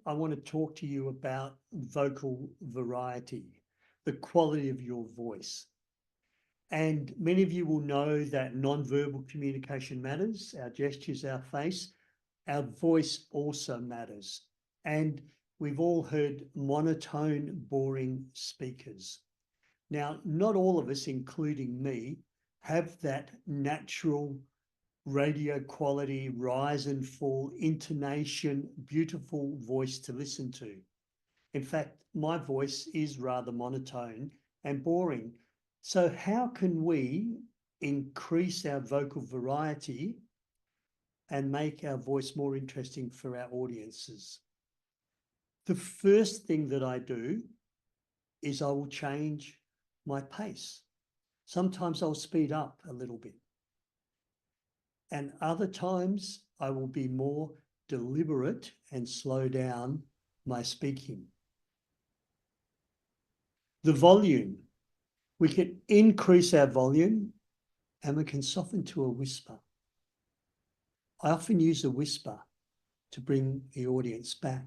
I want to talk to you about vocal variety, the quality of your voice. And many of you will know that non-verbal communication matters, our gestures, our face, our voice also matters. And we've all heard monotone, boring speakers. Now, not all of us, including me, have that natural radio quality, rise and fall, intonation, beautiful voice to listen to. In fact, my voice is rather monotone and boring. So how can we increase our vocal variety and make our voice more interesting for our audiences? The first thing that I do is I will change my pace. Sometimes I'll speed up a little bit. And other times I will be more deliberate and slow down my speaking. The volume, we can increase our volume and we can soften to a whisper. I often use a whisper to bring the audience back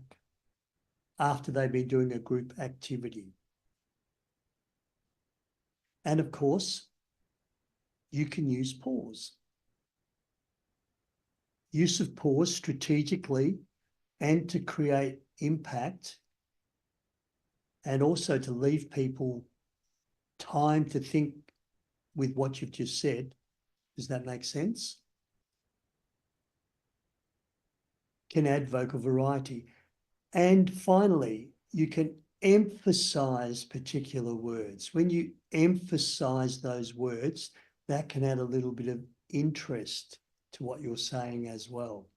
after they've been doing a group activity. And of course, you can use pause. Use of pause strategically and to create impact, and also to leave people time to think with what you've just said. Does that make sense? Can add vocal variety. And finally, you can emphasize particular words. When you emphasize those words, that can add a little bit of interest to what you're saying as well.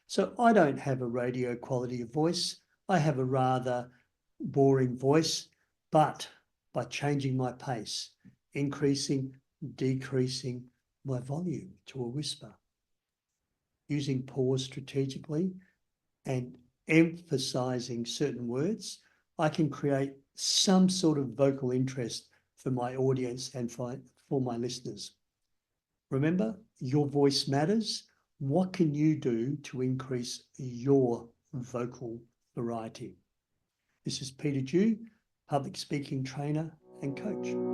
So I don't have a radio quality of voice. I have a rather boring voice, but by changing my pace, increasing, decreasing my volume to a whisper, using pause strategically and emphasizing certain words, I can create some sort of vocal interest for my audience and for my listeners. Remember, your voice matters. What can you do to increase your vocal variety? This is Peter Dew, public speaking trainer and coach.